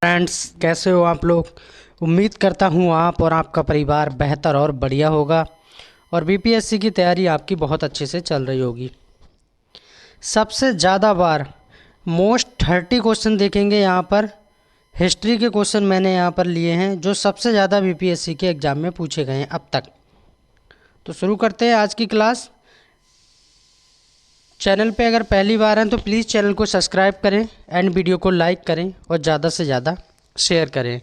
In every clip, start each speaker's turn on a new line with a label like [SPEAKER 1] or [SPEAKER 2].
[SPEAKER 1] Friends, कैसे हो आप लोग। उम्मीद करता हूँ आप और आपका परिवार बेहतर और बढ़िया होगा और बीपीएससी की तैयारी आपकी बहुत अच्छे से चल रही होगी। सबसे ज़्यादा बार मोस्ट 30 क्वेश्चन देखेंगे यहाँ पर। हिस्ट्री के क्वेश्चन मैंने यहाँ पर लिए हैं जो सबसे ज़्यादा बीपीएससी के एग्ज़ाम में पूछे गए हैं अब तक। तो शुरू करते हैं आज की क्लास। चैनल पे अगर पहली बार हैं तो प्लीज़ चैनल को सब्सक्राइब करें एंड वीडियो को लाइक करें और ज़्यादा से ज़्यादा शेयर करें।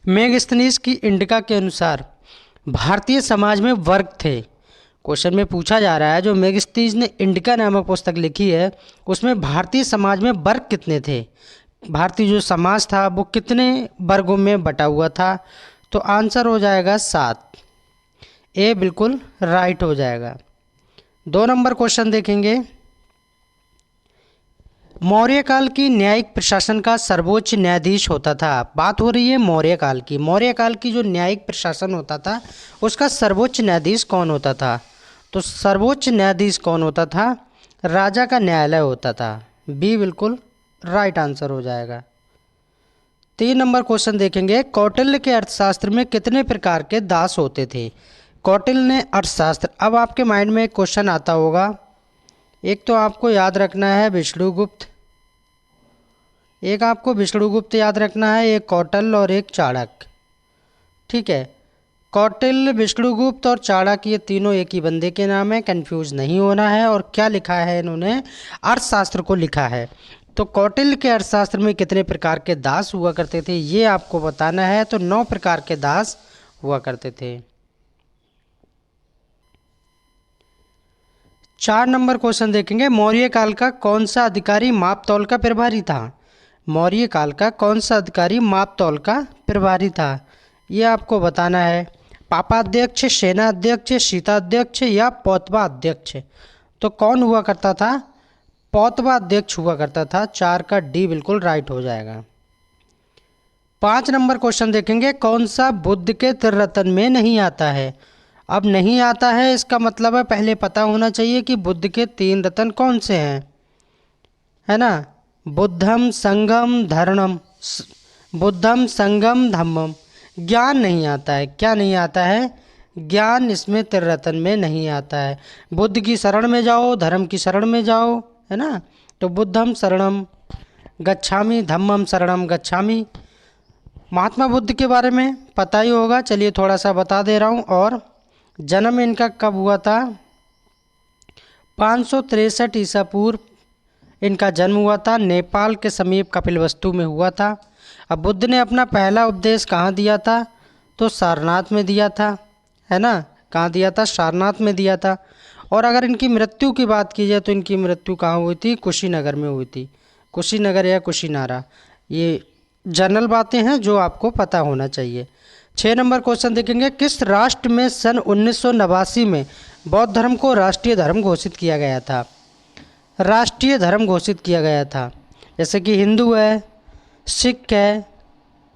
[SPEAKER 1] मेगस्थनीज की इंडिका के अनुसार भारतीय समाज में वर्ग थे। क्वेश्चन में पूछा जा रहा है जो मेगस्थनीज ने इंडिका नामक पुस्तक लिखी है उसमें भारतीय समाज में वर्ग कितने थे। भारतीय जो समाज था वो कितने वर्गों में बटा हुआ था। तो आंसर हो जाएगा 7। ए बिल्कुल राइट हो जाएगा। 2 नंबर क्वेश्चन देखेंगे। मौर्य काल की न्यायिक प्रशासन का सर्वोच्च न्यायाधीश होता था। बात हो रही है मौर्य काल की। मौर्य काल की जो न्यायिक प्रशासन होता था उसका सर्वोच्च न्यायाधीश कौन होता था। तो सर्वोच्च न्यायाधीश कौन होता था, राजा का न्यायालय होता था। बी बिल्कुल राइट आंसर हो जाएगा। 3 नंबर क्वेश्चन देखेंगे। कौटिल्य के अर्थशास्त्र में कितने प्रकार के दास होते थे। कौटिल्य ने अर्थशास्त्र, अब आपके माइंड में एक क्वेश्चन आता होगा। एक तो आपको याद रखना है विष्णुगुप्त, एक आपको विष्णुगुप्त याद रखना है, एक कौटिल्य और एक चाणक्य। ठीक है, कौटिल्य, विष्णुगुप्त और चाणक्य ये तीनों एक ही बंदे के नाम है, कंफ्यूज नहीं होना है। और क्या लिखा है इन्होंने, अर्थशास्त्र को लिखा है। तो कौटिल्य के अर्थशास्त्र में कितने प्रकार के दास हुआ करते थे ये आपको बताना है। तो 9 प्रकार के दास हुआ करते थे। 4 नंबर क्वेश्चन देखेंगे। मौर्य काल का कौन सा अधिकारी मापतौल का प्रभारी था। मौर्य काल का कौन सा अधिकारी मापतौल का प्रभारी था ये आपको बताना है। पापाध्यक्ष, सेनाध्यक्ष, शीताध्यक्ष या पौतवा अध्यक्ष। तो कौन हुआ करता था, पौतवा अध्यक्ष हुआ करता था। 4 का डी बिल्कुल राइट हो जाएगा। 5 नंबर क्वेश्चन देखेंगे। कौन सा बुद्ध के त्रिरत्न में नहीं आता है। अब नहीं आता है इसका मतलब है पहले पता होना चाहिए कि बुद्ध के 3 रत्न कौन से हैं, है ना। बुद्धम संगम धर्मम, बुद्धम संगम धम्मम। ज्ञान नहीं आता है। क्या नहीं आता है, ज्ञान इसमें त्रिरत्न में नहीं आता है। बुद्ध की शरण में जाओ, धर्म की शरण में जाओ, है ना। तो बुद्धम शरणम गच्छामि, धम्मम शरणम गच्छामि। महात्मा बुद्ध के बारे में पता ही होगा, चलिए थोड़ा सा बता दे रहा हूँ। और जन्म इनका कब हुआ था, 563 ईसा पूर्व इनका जन्म हुआ था। नेपाल के समीप कपिलवस्तु में हुआ था। अब बुद्ध ने अपना पहला उपदेश कहाँ दिया था, तो सारनाथ में दिया था, है ना। कहाँ दिया था, सारनाथ में दिया था। और अगर इनकी मृत्यु की बात की जाए तो इनकी मृत्यु कहाँ हुई थी, कुशीनगर में हुई थी। कुशीनगर या कुशीनारा, ये जनरल बातें हैं जो आपको पता होना चाहिए। 6 नंबर क्वेश्चन देखेंगे। किस राष्ट्र में सन 1989 में बौद्ध धर्म को राष्ट्रीय धर्म घोषित किया गया था। राष्ट्रीय धर्म घोषित किया गया था, जैसे कि हिंदू है, सिख है,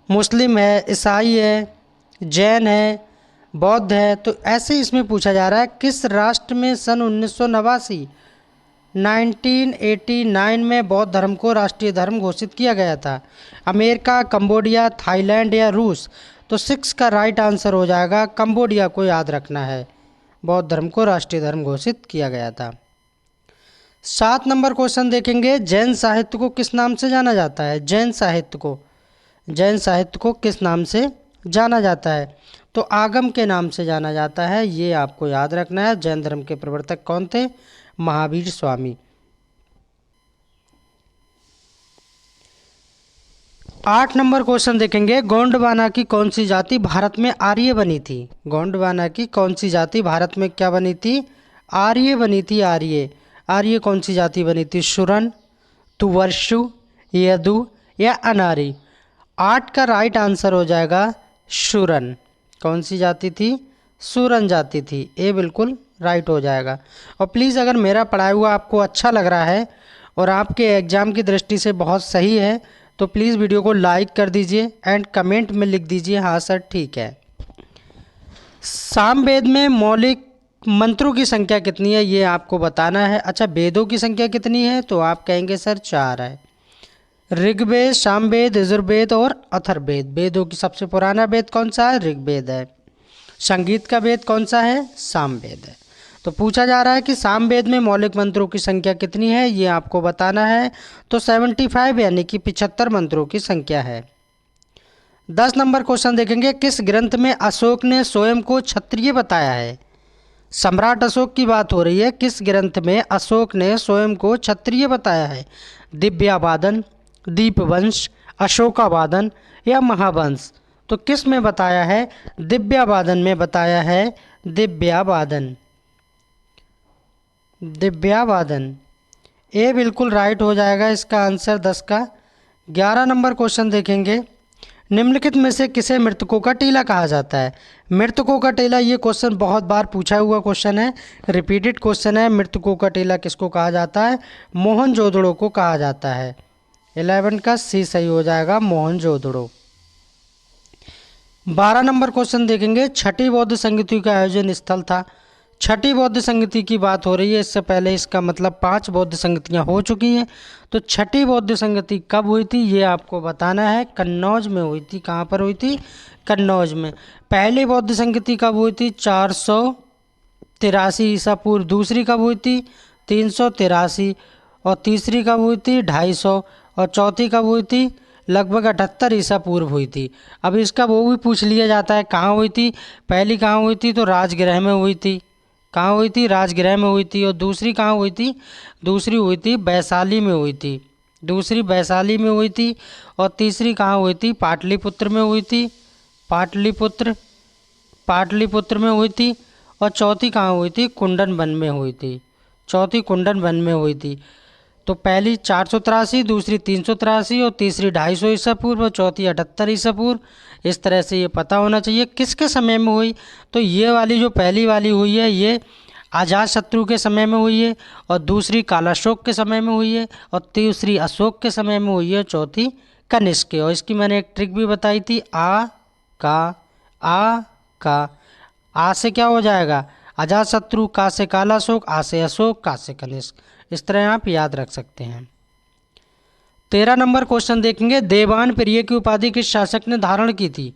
[SPEAKER 1] मुस्लिम है, ईसाई है, जैन है, बौद्ध है। तो ऐसे इसमें पूछा जा रहा है किस राष्ट्र में सन 1989 में बौद्ध धर्म को राष्ट्रीय धर्म घोषित किया गया था। अमेरिका, कंबोडिया, थाईलैंड या रूस। तो 6 का राइट आंसर हो जाएगा, कंबोडिया को याद रखना है। बौद्ध धर्म को राष्ट्रीय धर्म घोषित किया गया था। 7 नंबर क्वेश्चन देखेंगे। जैन साहित्य को किस नाम से जाना जाता है। जैन साहित्य को किस नाम से जाना जाता है। तो आगम के नाम से जाना जाता है, ये आपको याद रखना है। जैन धर्म के प्रवर्तक कौन थे, महावीर स्वामी। 8 नंबर क्वेश्चन देखेंगे। गोंडवाना की कौन सी जाति भारत में आर्य बनी थी। गोंडवाना की कौन सी जाति भारत में क्या बनी थी, आर्य बनी थी। आर्य कौन सी जाति बनी थी, शुरन, तुवर्षु, यदु या अनारी। 8 का राइट आंसर हो जाएगा शुरन। कौन सी जाति थी, सूरन जाति थी। ए बिल्कुल राइट हो जाएगा। और प्लीज़ अगर मेरा पढ़ाया हुआ आपको अच्छा लग रहा है और आपके एग्ज़ाम की दृष्टि से बहुत सही है तो प्लीज़ वीडियो को लाइक कर दीजिए एंड कमेंट में लिख दीजिए हाँ सर ठीक है। सामवेद में मौलिक मंत्रों की संख्या कितनी है ये आपको बताना है। अच्छा, वेदों की संख्या कितनी है, तो आप कहेंगे सर 4 है। ऋग्वेद, सामवेद, यजुर्वेद और अथर्ववेद। वेदों की सबसे पुराना वेद कौन सा है? ऋग्वेद है। संगीत का वेद कौन सा है? सामवेद है। तो पूछा जा रहा है कि सामवेद में मौलिक मंत्रों की संख्या कितनी है, ये आपको बताना है। तो 75 यानी कि 75 मंत्रों की संख्या है। 10 नंबर क्वेश्चन देखेंगे, किस ग्रंथ में अशोक ने स्वयं को क्षत्रिय बताया है? सम्राट अशोक की बात हो रही है। किस ग्रंथ में अशोक ने स्वयं को क्षत्रिय बताया है? दिव्यावादन, दीपवंश, अशोकावादन या महावंश? तो किस में बताया है? दिव्यावादन में बताया है। दिव्यावादन, दिव्यावादन। ए बिल्कुल राइट हो जाएगा इसका आंसर 10 का। 11 नंबर क्वेश्चन देखेंगे, निम्नलिखित में से किसे मृतकों का टीला कहा जाता है? मृतकों का टीला, ये क्वेश्चन बहुत बार पूछा हुआ क्वेश्चन है, रिपीटेड क्वेश्चन है। मृतकों का टीला किसको कहा जाता है? मोहनजोदड़ो को कहा जाता है। 11 का सी सही हो जाएगा, मोहनजोदड़ो। 12 नंबर क्वेश्चन देखेंगे, छठी बौद्ध संगति का आयोजन स्थल था। छठी बौद्ध संगति की बात हो रही है, इससे पहले इसका मतलब 5 बौद्ध संगतियां हो चुकी हैं। तो छठी बौद्ध संगति कब हुई थी, ये आपको बताना है। कन्नौज में हुई थी। कहाँ पर हुई थी? कन्नौज में। पहली बौद्ध संगति कब हुई थी? 483 ईसा पूर्व। दूसरी कब हुई थी? 383। और तीसरी कब हुई थी? 250। और चौथी कब हुई थी? लगभग 78 ईसा पूर्व हुई थी। अब इसका वो भी पूछ लिया जाता है कहाँ हुई थी। पहली कहाँ हुई थी? तो राजगृह में हुई थी। कहाँ हुई थी? राजगृह में हुई थी। और दूसरी कहाँ हुई थी? दूसरी हुई थी वैशाली में हुई थी। दूसरी वैशाली में हुई थी। और तीसरी कहाँ हुई थी? पाटलिपुत्र में हुई थी। पाटलिपुत्र, पाटलिपुत्र में हुई थी। और चौथी कहाँ हुई थी? कुंडन वन में हुई थी। चौथी कुंडन वन में हुई थी। तो पहली 483, दूसरी 383 और तीसरी 250 ईसा पूर्व और चौथी 78 ईसा पूर्व। इस तरह से ये पता होना चाहिए किसके समय में हुई। तो ये वाली जो पहली वाली हुई है ये अजातशत्रु के समय में हुई है, और दूसरी कालाशोक के समय में हुई है, और तीसरी अशोक के समय में हुई है, चौथी कनिष्क के। और इसकी मैंने एक ट्रिक भी बताई थी, आ का आ से क्या हो जाएगा? अजातशत्रु, का से कालाशोक, आ से अशोक, का से कनिष्क। इस तरह आप याद रख सकते हैं। 13 नंबर क्वेश्चन देखेंगे, देवान प्रिय की उपाधि किस शासक ने धारण की थी?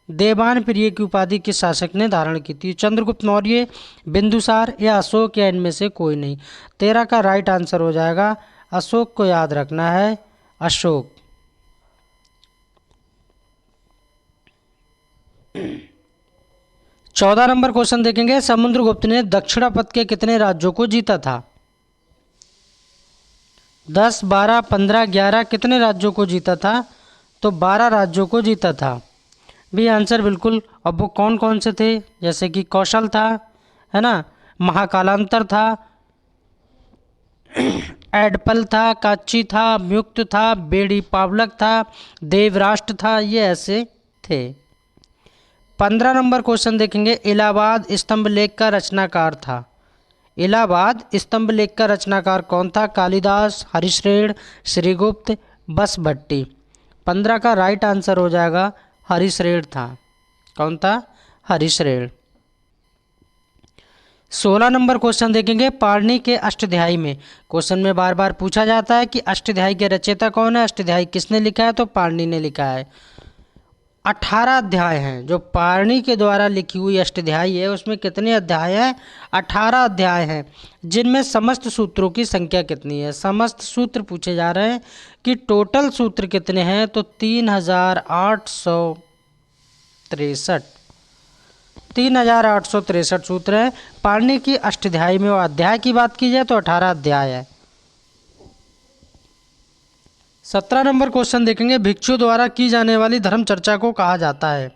[SPEAKER 1] देवान प्रिय की उपाधि किस शासक ने धारण की थी? चंद्रगुप्त मौर्य, बिंदुसार या अशोक या इनमें से कोई नहीं? 13 का राइट आंसर हो जाएगा अशोक को याद रखना है, अशोक। 14 नंबर क्वेश्चन देखेंगे, समुद्रगुप्त ने दक्षिणापथ के कितने राज्यों को जीता था? 10, 12, 15, 11 कितने राज्यों को जीता था? तो 12 राज्यों को जीता था भी आंसर बिल्कुल। अब वो कौन कौन से थे? जैसे कि कौशल था, है ना, महाकालांतर था, एडपल था, काची था, म्युक्त था, बेड़ी पावलक था, देवराष्ट्र था, ये ऐसे थे। 15 नंबर क्वेश्चन देखेंगे, इलाहाबाद स्तंभ लेख का रचनाकार था। इलाहाबाद स्तंभ लेख का रचनाकार कौन था? कालिदास, हरिश्रेण, श्रीगुप्त, बसभट्टी। 15 का राइट आंसर हो जाएगा हरिश्रेण था। कौन था? हरिश्रेण। 16 नंबर क्वेश्चन देखेंगे, पाणिनि के अष्टाध्यायी में, क्वेश्चन में बार बार पूछा जाता है कि अष्टाध्यायी के रचयिता कौन है, अष्टाध्यायी किसने लिखा है? तो पाणिनि ने लिखा है। 18 अध्याय हैं जो पाणिनि के द्वारा लिखी हुई अष्टाध्यायी है, उसमें कितने अध्याय हैं? 18 अध्याय हैं। जिनमेम समस्त सूत्रों की संख्या कितनी है? समस्त सूत्र पूछे जा रहे हैं कि टोटल सूत्र कितने हैं? तो 3863, 3863 सूत्र हैं पाणिनि की अष्टाध्यायी में। और अध्याय की बात की जाए तो 18 अध्याय है। 17 नंबर क्वेश्चन देखेंगे, भिक्षु द्वारा की जाने वाली धर्म चर्चा को कहा जाता है?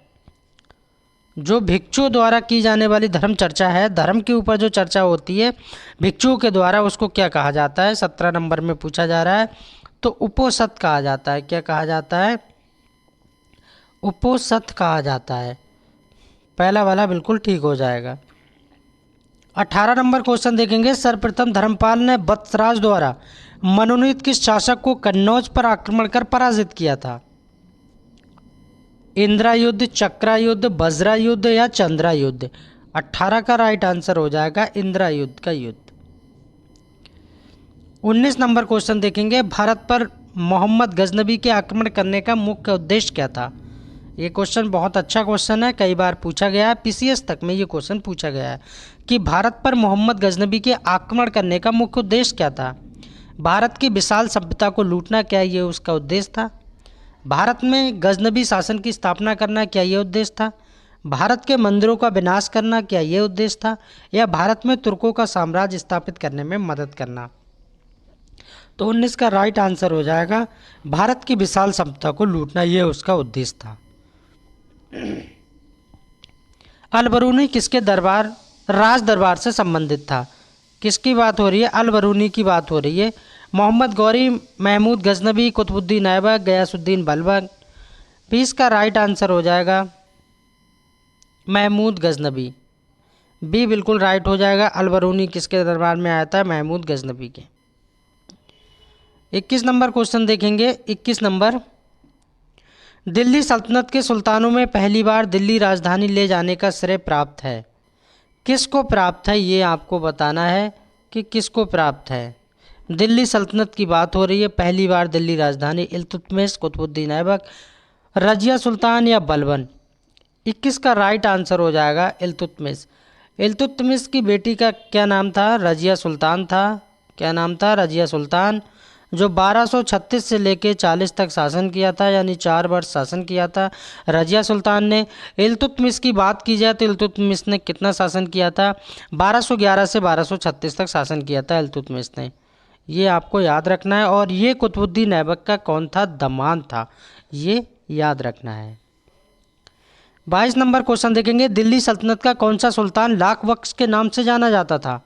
[SPEAKER 1] जो भिक्षु द्वारा की जाने वाली धर्म चर्चा है, धर्म के ऊपर जो चर्चा होती है भिक्षुओं के द्वारा, उसको क्या कहा जाता है? 17 नंबर में पूछा जा रहा है। तो उपोसत कहा जाता है। क्या कहा जाता है? उपोसत कहा जाता है। पहला वाला बिल्कुल ठीक हो जाएगा। 18 नंबर क्वेश्चन देखेंगे, सर्वप्रथम धर्मपाल ने वत्सराज द्वारा मनोनीत किस शासक को कन्नौज पर आक्रमण कर पराजित किया था? इंद्रा युद्ध, चक्रा युद्ध, वज्रा युद्ध या चंद्रा युद्ध? 18 का राइट आंसर हो जाएगा इंद्रा युद्ध का युद्ध। 19 नंबर क्वेश्चन देखेंगे, भारत पर मोहम्मद गजनबी के आक्रमण करने का मुख्य उद्देश्य क्या था? ये क्वेश्चन बहुत अच्छा क्वेश्चन है, कई बार पूछा गया है, पीसीएस तक में ये क्वेश्चन पूछा गया है कि भारत पर मोहम्मद गजनबी के आक्रमण करने का मुख्य उद्देश्य क्या था? भारत की विशाल सभ्यता को लूटना, क्या ये उसका उद्देश्य था? भारत में गजनबी शासन की स्थापना करना, क्या ये उद्देश्य था? भारत के मंदिरों का विनाश करना, क्या ये उद्देश्य था? या भारत में तुर्कों का साम्राज्य स्थापित करने में मदद करना? तो 19 का राइट आंसर हो जाएगा भारत की विशाल सभ्यता को लूटना, ये उसका उद्देश्य था। अल बरूनी किसके राज दरबार से संबंधित था? किसकी बात हो रही है? अल बरूनी की बात हो रही है। मोहम्मद गौरी, महमूद गजनबी, कुतुबुद्दीन ऐबक, गयासुद्दीन बलबन। 20 का राइट आंसर हो जाएगा महमूद गजनबी। बी बिल्कुल राइट हो जाएगा। अल बरूनी किसके दरबार में आया था? महमूद गजनबी के। 21 नंबर क्वेश्चन देखेंगे। 21 नंबर, दिल्ली सल्तनत के सुल्तानों में पहली बार दिल्ली राजधानी ले जाने का श्रेय प्राप्त है? किसको प्राप्त है, ये आपको बताना है कि किसको प्राप्त है। दिल्ली सल्तनत की बात हो रही है, पहली बार दिल्ली राजधानी इल्तुतमिश, कुतुबुद्दीन ऐबक, रजिया सुल्तान या बलबन। 21 का राइट आंसर हो जाएगा इल्तुतमिश। इल्तुतमिश की बेटी का क्या नाम था? रजिया सुल्तान था। क्या नाम था? रजिया सुल्तान, जो 1236 से लेके 40 तक शासन किया था, यानी 4 वर्ष शासन किया था रजिया सुल्तान ने। इल्तुतमिश की बात की जाए तो इल्तुतमिश ने कितना शासन किया था? 1211 से 1236 तक शासन किया था इल्तुतमिश ने। ये आपको याद रखना है। और ये कुतुबुद्दीन ऐबक का कौन था? दामाद था, ये याद रखना है। 22 नंबर क्वेश्चन देखेंगे। दिल्ली सल्तनत का कौन सा सुल्तान लाख बख्श के नाम से जाना जाता था?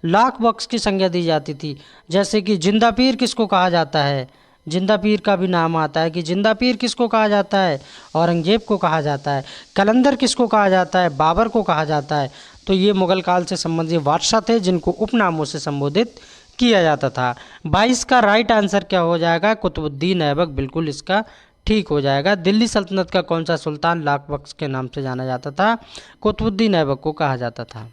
[SPEAKER 1] लाख बख्श की संज्ञा दी जाती थी। जैसे कि जिंदा पीर किसको कहा जाता है? जिंदा पीर का भी नाम आता है कि जिंदा पीर किसको कहा जाता है? औरंगजेब को कहा जाता है। कलंदर किसको कहा जाता है? बाबर को कहा जाता है। तो ये मुगल काल से संबंधित बादशाह थे जिनको उपनामों से संबोधित किया जाता था। 22 का राइट आंसर क्या हो जाएगा? कुतुबुद्दीन ऐबक बिल्कुल इसका ठीक हो जाएगा। दिल्ली सल्तनत का कौन सा सुल्तान लाख बख्श के नाम से जाना जाता था? कुतुबुद्दीन ऐबक को कहा जाता था।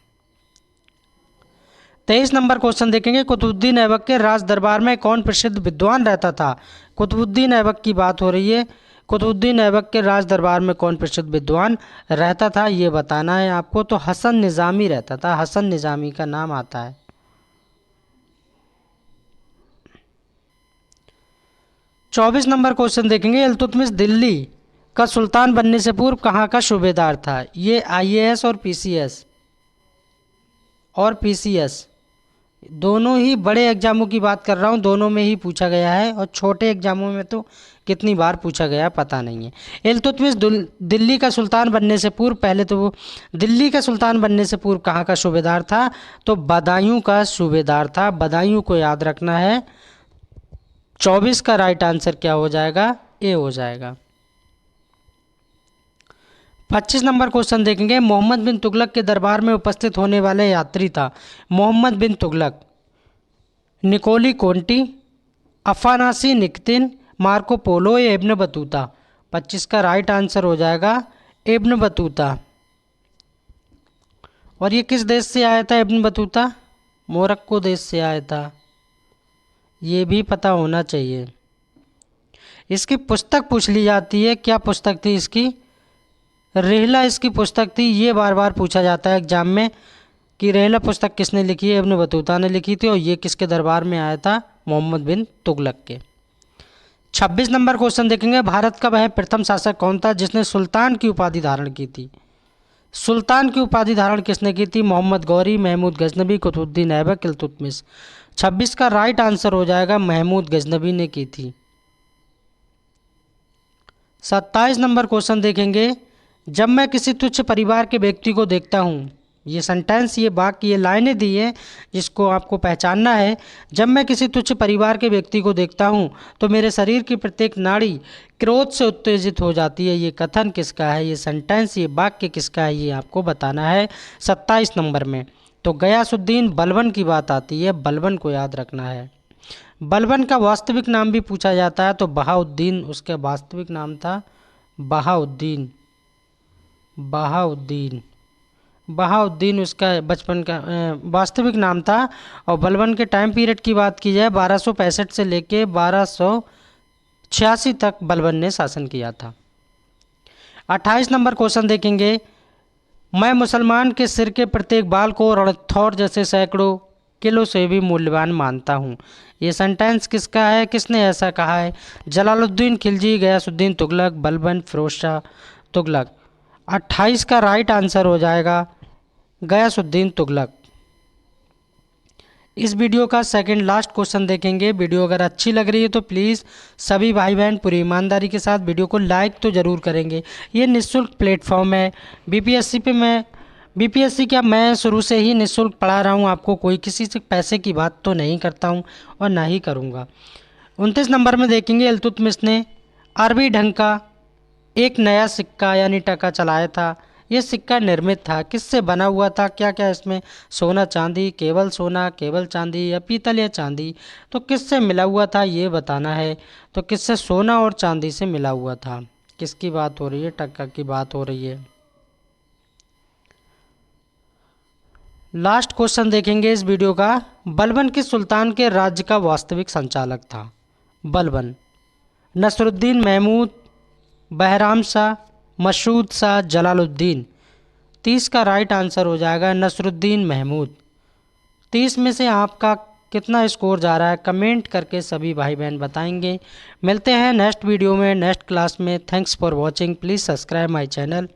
[SPEAKER 1] 23 नंबर क्वेश्चन देखेंगे। कुतुबुद्दीन ऐबक के राज दरबार में कौन प्रसिद्ध विद्वान रहता था? कुतुबुद्दीन ऐबक की बात हो रही है। कुतुबुद्दीन ऐबक के राज दरबार में कौन प्रसिद्ध विद्वान रहता था, ये बताना है आपको। तो हसन निज़ामी रहता था, हसन निज़ामी का नाम आता है। 24 नंबर क्वेश्चन देखेंगे। इल्तुतमिश दिल्ली का सुल्तान बनने से पूर्व कहाँ का सूबेदार था? ये आईएएस और पीसीएस दोनों ही बड़े एग्जामों की बात कर रहा हूँ, दोनों में ही पूछा गया है। और छोटे एग्जामों में तो कितनी बार पूछा गया पता नहीं है। इल्तुतमिश दिल्ली का सुल्तान बनने से पूर्व, पहले तो वो दिल्ली का सुल्तान बनने से पूर्व कहाँ का सूबेदार था? तो बदायूं का सूबेदार था। बदायूं को याद रखना है। 24 का राइट आंसर क्या हो जाएगा? ए हो जाएगा। 25 नंबर क्वेश्चन देखेंगे। मोहम्मद बिन तुगलक के दरबार में उपस्थित होने वाले यात्री था? Muhammad bin Tughlaq, Niccolo Conti, Afanasy Nikitin, Marco Polo या इब्न बतूता। 25 का राइट आंसर हो जाएगा इब्न बतूता। और ये किस देश से आया था इब्न बतूता? मोरक्को देश से आया था, ये भी पता होना चाहिए। इसकी पुस्तक पूछ ली जाती है, क्या पुस्तक थी इसकी? रेहला इसकी पुस्तक थी। ये बार बार पूछा जाता है एग्जाम में कि रेहला पुस्तक किसने लिखी है? इब्न बतूता ने लिखी थी। और ये किसके दरबार में आया था? मोहम्मद बिन तुगलक के। 26 नंबर क्वेश्चन देखेंगे। भारत का वह प्रथम शासक कौन था जिसने सुल्तान की उपाधि धारण की थी? सुल्तान की उपाधि धारण किसने की थी? मोहम्मद गौरी, महमूद गजनबी, कुतुबुद्दीन ऐबक, इल्तुतमिश। 26 का राइट आंसर हो जाएगा महमूद गजनबी ने की थी। 27 नंबर क्वेश्चन देखेंगे। जब मैं किसी तुच्छ परिवार के व्यक्ति को देखता हूँ, ये सेंटेंस, ये वाक्य, ये लाइनें दी है जिसको आपको पहचानना है। जब मैं किसी तुच्छ परिवार के व्यक्ति को देखता हूँ तो मेरे शरीर की प्रत्येक नाड़ी क्रोध से उत्तेजित हो जाती है। ये कथन किसका है? ये सेंटेंस, ये वाक्य किसका है? ये आपको बताना है 27 नंबर में। तो गयासुद्दीन बलबन की बात आती है, बलबन को याद रखना है। बलबन का वास्तविक नाम भी पूछा जाता है, तो बहाउद्दीन उसका वास्तविक नाम था। बहाउद्दीन, बहाउद्दीन उसका बचपन का वास्तविक नाम था। और बलबन के टाइम पीरियड की बात की जाए 1265 से लेके 1200 86 तक बलबन ने शासन किया था। 28 नंबर क्वेश्चन देखेंगे, मैं मुसलमान के सिर के प्रत्येक बाल को रणथौर जैसे सैकड़ों किलो से भी मूल्यवान मानता हूँ। ये सेंटेंस किसका है, किसने ऐसा कहा है? जलालुद्दीन खिलजी, गयासुद्दीन तुगलक, बलबन फिरोज शाह तुगलक। 28 का राइट आंसर हो जाएगा गयासुद्दीन तुगलक। इस वीडियो का सेकंड लास्ट क्वेश्चन देखेंगे। वीडियो अगर अच्छी लग रही है तो प्लीज़ सभी भाई बहन पूरी ईमानदारी के साथ वीडियो को लाइक तो ज़रूर करेंगे। ये निःशुल्क प्लेटफॉर्म है। बीपीएससी क्या, मैं शुरू से ही निःशुल्क पढ़ा रहा हूँ आपको, कोई किसी से पैसे की बात तो नहीं करता हूँ और ना ही करूँगा। 29 नंबर में देखेंगे, इल्तुतमिश ने अरबी ढंग का एक नया सिक्का यानी टका चलाया था। यह सिक्का निर्मित था, किससे बना हुआ था? क्या क्या इसमें सोना चांदी, केवल सोना, केवल चांदी या पीतल या चांदी? तो किससे मिला हुआ था ये बताना है। तो किससे? सोना और चांदी से मिला हुआ था। किसकी बात हो रही है? टक्का की बात हो रही है। लास्ट क्वेश्चन देखेंगे इस वीडियो का, बलबन किस सुल्तान के राज्य का वास्तविक संचालक था? बलबन नसरुद्दीन महमूद, बहराम शाह, मशहूद शाह, जलालुद्दीन। 30 का राइट आंसर हो जाएगा नसरुद्दीन महमूद। 30 में से आपका कितना स्कोर जा रहा है कमेंट करके सभी भाई बहन बताएंगे। मिलते हैं नेक्स्ट वीडियो में, नेक्स्ट क्लास में। Thanks for watching. Please subscribe my channel.